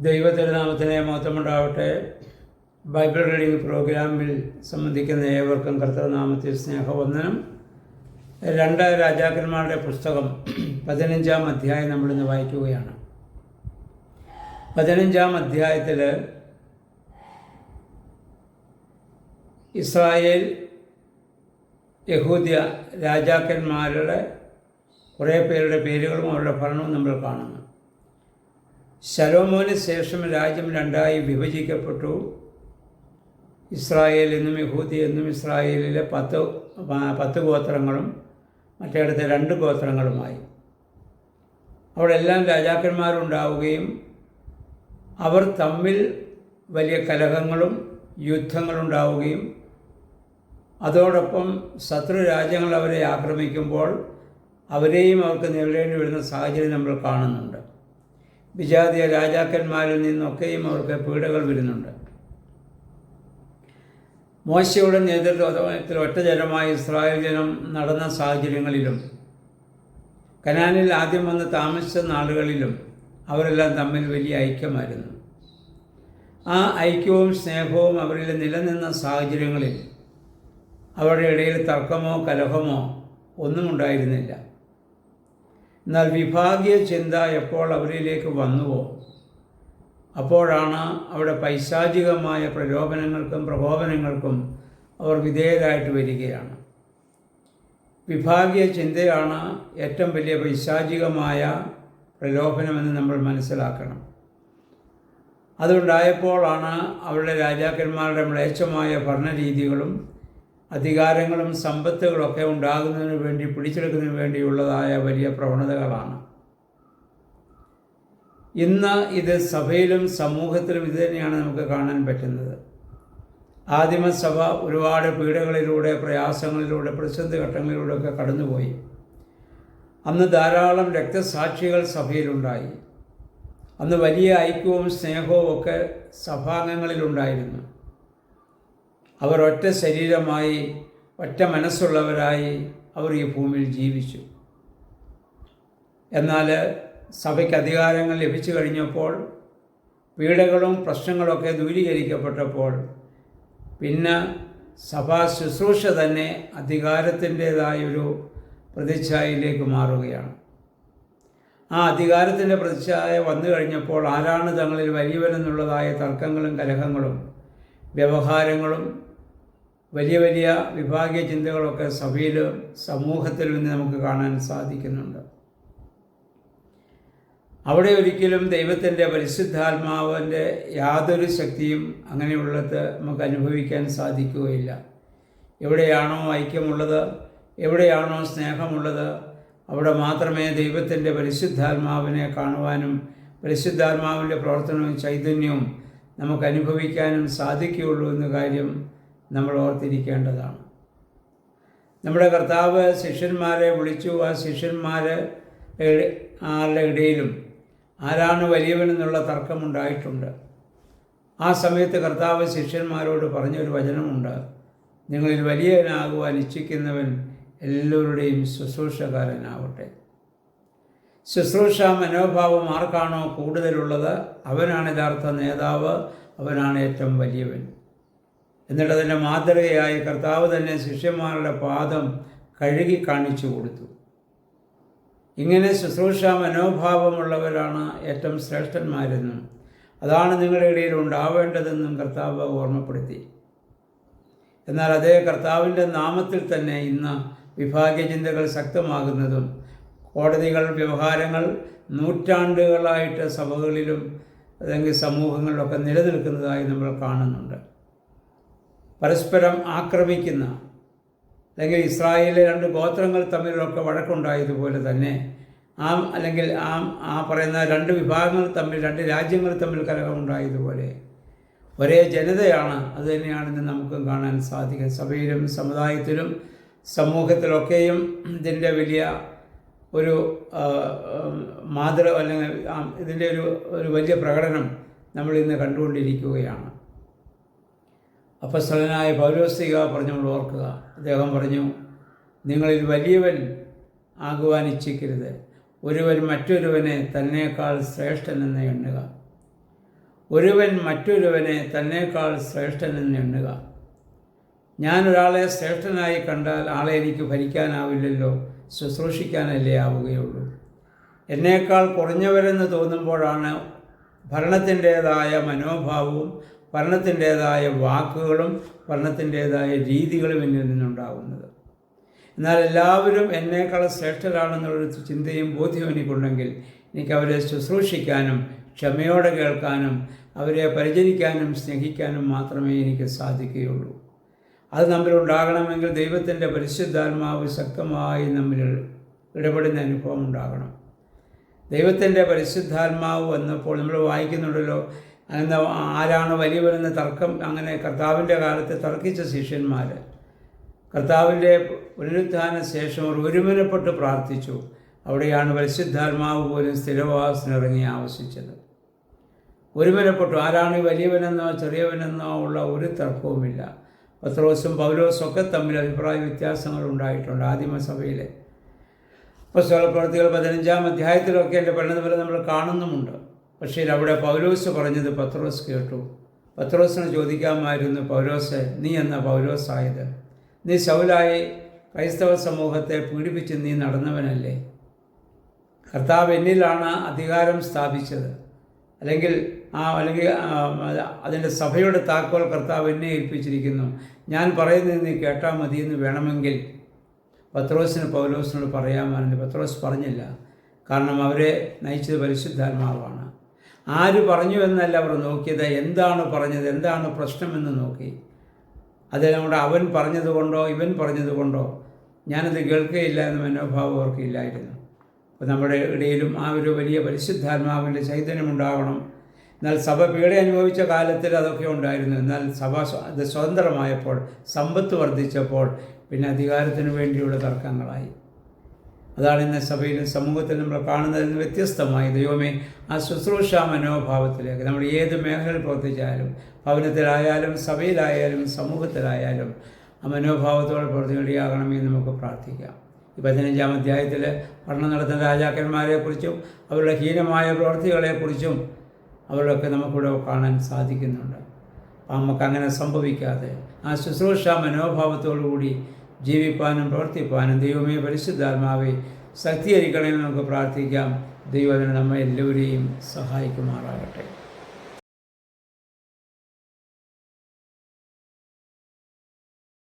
ദൈവതിരുനാമത്തിനെ മഹത്വമുണ്ടാവട്ടെ. Bible reading പ്രോഗ്രാമിൽ സംബന്ധിക്കുന്ന ഏവർക്കും കർത്തൃനാമത്തിൽ സ്നേഹവന്ദനം. 2 രാജാക്കന്മാരുടെ പുസ്തകം 15-ാം അധ്യായം നമ്മളിന്ന് വായിക്കുകയാണ്. 15-ാം അധ്യായത്തിൽ ഇസ്രായേൽ യഹൂദ്യ രാജാക്കന്മാരുടെ കുറേ പേരുടെ പേരുകളും അവരുടെ ഭരണവും നമ്മൾ കാണുന്നു. ശലോമോന് ശേഷം രാജ്യം 2ആയി വിഭജിക്കപ്പെട്ടു. ഇസ്രായേൽ എന്നും യഹൂദി എന്നും ഇസ്രായേലിലെ 10 ഗോത്രങ്ങളും മറ്റേടത്തെ 2 ഗോത്രങ്ങളുമായി. അവിടെ എല്ലാം രാജാക്കന്മാരുണ്ടാവുകയും അവർ തമ്മിൽ വലിയ കലഹങ്ങളും യുദ്ധങ്ങളുണ്ടാവുകയും അതോടൊപ്പം ശത്രു രാജ്യങ്ങൾ അവരെ ആക്രമിക്കുമ്പോൾ അവരെയും അവർക്ക് നേരിടേണ്ടി വരുന്ന സാഹചര്യം നമ്മൾ കാണുന്നുണ്ട്. വിജാതീയ രാജാക്കന്മാരിൽ നിന്നൊക്കെയും അവർക്ക് പീഡകൾ വരുന്നുണ്ട്. മോശയുടെ നേതൃത്വത്തിൽ ഒറ്റ ജനമായി ഇസ്രായേൽ ജനം നടന്ന സാഹചര്യങ്ങളിലും കനാനിൽ ആദ്യം വന്ന് താമസിച്ച നാടുകളിലും അവരെല്ലാം തമ്മിൽ വലിയ ഐക്യമായിരുന്നു. ആ ഐക്യവും സ്നേഹവും അവരിൽ നിലനിന്ന സാഹചര്യങ്ങളിൽ അവരുടെ ഇടയിൽ തർക്കമോ കലഹമോ ഒന്നും ഉണ്ടായിരുന്നില്ല. എന്നാൽ വിഭാഗീയ ചിന്ത എപ്പോൾ അവരിലേക്ക് വന്നുവോ അപ്പോഴാണ് അവിടെ പൈശാചികമായ പ്രലോഭനങ്ങൾക്കും പ്രകോപനങ്ങൾക്കും അവർ വിധേയരായിട്ട് വരികയാണ്. വിഭാഗീയ ചിന്തയാണ് ഏറ്റവും വലിയ പൈശാചികമായ പ്രലോഭനമെന്ന് നമ്മൾ മനസ്സിലാക്കണം. അതുണ്ടായപ്പോഴാണ് അവരുടെ രാജാക്കന്മാരുടെ മ്ലേച്ഛമായ ഭരണരീതികളും അധികാരങ്ങളും സമ്പത്തുകളൊക്കെ ഉണ്ടാകുന്നതിന് വേണ്ടി പിടിച്ചെടുക്കുന്നതിന് വേണ്ടിയുള്ളതായ വലിയ പ്രവണതകളാണ്. ഇന്ന് ഇത് സഭയിലും സമൂഹത്തിലും ഇത് തന്നെയാണ് നമുക്ക് കാണാൻ പറ്റുന്നത്. ആദിമസഭ ഒരുപാട് പീഡകളിലൂടെ പ്രയാസങ്ങളിലൂടെ പ്രതിസന്ധി ഘട്ടങ്ങളിലൂടെയൊക്കെ കടന്നുപോയി. അന്ന് ധാരാളം രക്തസാക്ഷികൾ സഭയിലുണ്ടായി. അന്ന് വലിയ ഐക്യവും സ്നേഹവും ഒക്കെ സഭാംഗങ്ങളിലുണ്ടായിരുന്നു. അവർ ഒറ്റ ശരീരമായി ഒറ്റ മനസ്സുള്ളവരായി അവർ ഈ ഭൂമിയിൽ ജീവിച്ചു. എന്നാൽ സഭയ്ക്ക് അധികാരങ്ങൾ ലഭിച്ചു കഴിഞ്ഞപ്പോൾ പീഡകളും പ്രശ്നങ്ങളൊക്കെ ദൂരീകരിക്കപ്പെട്ടപ്പോൾ പിന്നെ സഭാ ശുശ്രൂഷ തന്നെ അധികാരത്തിൻ്റേതായൊരു പ്രതിച്ഛായയിലേക്ക് മാറുകയാണ്. ആ അധികാരത്തിൻ്റെ പ്രതിച്ഛായ വന്നു കഴിഞ്ഞപ്പോൾ ആരാണ് തങ്ങളിൽ വലിയവനെന്നുള്ളതായ തർക്കങ്ങളും കലഹങ്ങളും വ്യവഹാരങ്ങളും വലിയ വലിയ വിഭാഗീയ ചിന്തകളൊക്കെ സഭയിലും സമൂഹത്തിലും നിന്ന് നമുക്ക് കാണാൻ സാധിക്കുന്നുണ്ട്. അവിടെ ഒരിക്കലും ദൈവത്തിൻ്റെ പരിശുദ്ധാത്മാവിൻ്റെ യാതൊരു ശക്തിയും അങ്ങനെയുള്ളത് നമുക്ക് അനുഭവിക്കാൻ സാധിക്കുകയില്ല. എവിടെയാണോ ഐക്യമുള്ളത്, എവിടെയാണോ സ്നേഹമുള്ളത്, അവിടെ മാത്രമേ ദൈവത്തിൻ്റെ പരിശുദ്ധാത്മാവിനെ കാണുവാനും പരിശുദ്ധാത്മാവിൻ്റെ പ്രവർത്തനവും ചൈതന്യവും നമുക്ക് അനുഭവിക്കാനും സാധിക്കുകയുള്ളൂ എന്ന കാര്യം നമ്മൾ ഓർത്തിരിക്കേണ്ടതാണ്. നമ്മുടെ കർത്താവ് ശിഷ്യന്മാരെ വിളിച്ചു. ആ ശിഷ്യന്മാരുടെ ഇടയിലും ആരാണ് വലിയവനെന്നുള്ള തർക്കമുണ്ടായിട്ടുണ്ട്. ആ സമയത്ത് കർത്താവ് ശിഷ്യന്മാരോട് പറഞ്ഞൊരു വചനമുണ്ട്: നിങ്ങളിൽ വലിയവനാകുവാൻ ഇച്ഛിക്കുന്നവൻ എല്ലാവരുടെയും ശുശ്രൂഷകാരനാവട്ടെ. ശുശ്രൂഷ മനോഭാവം ആർക്കാണോ കൂടുതലുള്ളത് അവനാണ് യഥാർത്ഥ നേതാവ്, അവനാണ് ഏറ്റവും വലിയവൻ. എന്നിട്ട് അതിൻ്റെ മാതൃകയായി കർത്താവ് തന്നെ ശിഷ്യന്മാരുടെ പാദം കഴുകി കാണിച്ചു കൊടുത്തു. ഇങ്ങനെ ശുശ്രൂഷ മനോഭാവമുള്ളവരാണ് ഏറ്റവും ശ്രേഷ്ഠന്മാരെന്നും അതാണ് നിങ്ങളുടെ ഇടയിൽ ഉണ്ടാവേണ്ടതെന്നും കർത്താവ് ഓർമ്മപ്പെടുത്തി. എന്നാൽ അതേ കർത്താവിൻ്റെ നാമത്തിൽ തന്നെ ഇന്ന് വിഭാഗീയ ചിന്തകൾ ശക്തമാകുന്നതും കോടതികൾ വ്യവഹാരങ്ങൾ നൂറ്റാണ്ടുകളായിട്ട് സഭകളിലും അല്ലെങ്കിൽ സമൂഹങ്ങളിലൊക്കെ നിലനിൽക്കുന്നതായി നമ്മൾ കാണുന്നുണ്ട്. പരസ്പരം ആക്രമിക്കുന്ന അല്ലെങ്കിൽ ഇസ്രായേലിലെ 2 ഗോത്രങ്ങൾ തമ്മിലൊക്കെ വഴക്കുണ്ടായതുപോലെ തന്നെ ആ പറയുന്ന 2 വിഭാഗങ്ങൾ തമ്മിൽ 2 രാജ്യങ്ങൾ തമ്മിൽ കലഹമുണ്ടായതുപോലെ ഒരേ ജനതയാണ്. അതുതന്നെയാണെന്ന് നമുക്കും കാണാൻ സാധിക്കും. സഭയിലും സമുദായത്തിലും സമൂഹത്തിലൊക്കെയും ഇതിൻ്റെ വലിയ ഒരു അല്ലെങ്കിൽ ഇതിൻ്റെ ഒരു വലിയ പ്രകടനം നമ്മൾ ഇന്ന് കണ്ടുകൊണ്ടിരിക്കുകയാണ്. അപ്പോസ്തലനായ പൗലോസ് പറഞ്ഞുകൊണ്ട് ഓർക്കുക. അദ്ദേഹം പറഞ്ഞു, നിങ്ങളിൽ വലിയവൻ ആകുവാൻ ഇച്ഛിക്കരുത്, ഒരുവൻ മറ്റൊരുവനെ തന്നേക്കാൾ ശ്രേഷ്ഠനെന്ന് എണ്ണുക. ഒരുവൻ മറ്റൊരുവനെ തന്നേക്കാൾ ശ്രേഷ്ഠനെന്ന് എണ്ണുക. ഞാനൊരാളെ ശ്രേഷ്ഠനായി കണ്ടാൽ ആളെ എനിക്ക് ഭരിക്കാനാവില്ലല്ലോ, ശുശ്രൂഷിക്കാനല്ലേ ആവുകയുള്ളൂ. എന്നേക്കാൾ കുറഞ്ഞവരെന്ന് തോന്നുമ്പോഴാണ് ഭരണത്തിൻ്റേതായ മനോഭാവവും ഭരണത്തിൻ്റേതായ വാക്കുകളും ഭരണത്തിൻ്റേതായ രീതികളും എന്നിൽ നിന്നുണ്ടാകുന്നത്. എന്നാൽ എല്ലാവരും എന്നേക്കാൾ ശ്രേഷ്ഠരാണെന്നുള്ളൊരു ചിന്തയും ബോധ്യവും എനിക്കുണ്ടെങ്കിൽ എനിക്ക് അവരെ ശുശ്രൂഷിക്കാനും ക്ഷമയോടെ കേൾക്കാനും അവരെ പരിചരിക്കാനും സ്നേഹിക്കാനും മാത്രമേ എനിക്ക് സാധിക്കുകയുള്ളൂ. അത് നമ്മിലുണ്ടാകണമെങ്കിൽ ദൈവത്തിൻ്റെ പരിശുദ്ധാത്മാവ് ശക്തമായി നമ്മിൽ ഇടപെടുന്ന അനുഭവം ഉണ്ടാകണം. ദൈവത്തിൻ്റെ പരിശുദ്ധാത്മാവ് വന്നപ്പോൾ നമ്മൾ വായിക്കുന്നുണ്ടല്ലോ, അങ്ങനെ ആരാണ് വലിയവരെന്ന് തർക്കം, അങ്ങനെ കർത്താവിൻ്റെ കാലത്ത് തർക്കിച്ച ശിഷ്യന്മാർ കർത്താവിൻ്റെ പുനരുത്ഥാന ശേഷം അവർ ഒരുമനപ്പെട്ട് പ്രാർത്ഥിച്ചു. അവിടെയാണ് പരിശുദ്ധാത്മാവ് പോലും സ്ഥിരവാസത്തിനിറങ്ങി ആവശ്യിച്ചത്. ഒരുമനപ്പെട്ടു. ആരാണ് വലിയവനെന്നോ ചെറിയവനെന്നോ ഉള്ള ഒരു തർക്കവുമില്ല. പത്രോസും പൗലോസും ഒക്കെ തമ്മിൽ അഭിപ്രായ വ്യത്യാസങ്ങൾ ഉണ്ടായിട്ടുണ്ട് ആദിമസഭയിൽ. അപ്പോസ്തലപ്രവൃത്തികൾ 15-ാം അധ്യായത്തിലൊക്കെ എൻ്റെ പരിണതഫലം നമ്മൾ കാണുന്നുമുണ്ട്. പക്ഷേ അവിടെ പൗലോസ് പറഞ്ഞത് പത്രോസ് കേട്ടു. പത്രോസിന് ചോദിക്കാമായിരുന്നു, പൗലോസ്, നീ എന്ന പൗലോസായത്? നീ ശൗലായി ക്രൈസ്തവ സമൂഹത്തെ പീഡിപ്പിച്ച് നീ നടന്നവനല്ലേ? കർത്താവ് എന്നിലാണ് അധികാരം സ്ഥാപിച്ചത്, അല്ലെങ്കിൽ അതിൻ്റെ സഭയുടെ താക്കോൽ കർത്താവ് എന്നെ ഏൽപ്പിച്ചിരിക്കുന്നു, ഞാൻ പറയുന്നത് നീ കേട്ടാൽ മതിയെന്ന് വേണമെങ്കിൽ പത്രോസിന് പൗലോസിനോട് പറയാമായിരുന്നു. പത്രോസ് പറഞ്ഞില്ല. കാരണം അവരെ നയിച്ചത് പരിശുദ്ധാത്മാവാണ്. ആര് പറഞ്ഞു എന്നല്ല അവർ നോക്കിയത്, എന്താണ് പറഞ്ഞത്, എന്താണ് പ്രശ്നമെന്ന് നോക്കി. അത് നമ്മുടെ അവൻ പറഞ്ഞതുകൊണ്ടോ ഇവൻ പറഞ്ഞതുകൊണ്ടോ ഞാനത് കേൾക്കുകയില്ല എന്ന മനോഭാവം അവർക്കില്ലായിരുന്നു. അപ്പോൾ നമ്മുടെ ഇടയിലും ആ ഒരു വലിയ പരിശുദ്ധാത്മാവിൻ്റെ ചൈതന്യമുണ്ടാകണം. എന്നാൽ സഭ പീഡ അനുഭവിച്ച കാലത്തിൽ അതൊക്കെ ഉണ്ടായിരുന്നു. എന്നാൽ സഭ അത് സ്വതന്ത്രമായപ്പോൾ, സമ്പത്ത് വർദ്ധിച്ചപ്പോൾ പിന്നെ അധികാരത്തിന് വേണ്ടിയുള്ള തർക്കങ്ങളായി. അതാണ് ഇന്ന് സഭയിലും സമൂഹത്തിലും നമ്മൾ കാണുന്നതിൽ നിന്ന് വ്യത്യസ്തമായി ദൈവമേ ആ ശുശ്രൂഷ മനോഭാവത്തിലേക്ക് നമ്മൾ ഏത് മേഖലയിൽ പ്രവർത്തിച്ചാലും, ഭവനത്തിലായാലും സഭയിലായാലും സമൂഹത്തിലായാലും ആ മനോഭാവത്തോടെ പ്രവർത്തിക്കുകയാകണമെന്ന് നമുക്ക് പ്രാർത്ഥിക്കാം. ഈ 15-ാം അധ്യായത്തിൽ ഭരണം നടത്തുന്ന രാജാക്കന്മാരെക്കുറിച്ചും അവരുടെ ഹീനമായ പ്രവൃത്തികളെക്കുറിച്ചും അവരൊക്കെ നമുക്കിവിടെ കാണാൻ സാധിക്കുന്നുണ്ട്. അപ്പം നമുക്കങ്ങനെ സംഭവിക്കാതെ ആ ശുശ്രൂഷ മനോഭാവത്തോടുകൂടി ജീവിപ്പാനും പ്രവർത്തിപ്പാനും ദൈവമേ പരിശുദ്ധാത്മാവെ ശക്തീകരിക്കണമെന്ന് നമുക്ക് പ്രാർത്ഥിക്കാം. ദൈവം നമ്മെ എല്ലാവരെയും സഹായിക്കുമാറാകട്ടെ.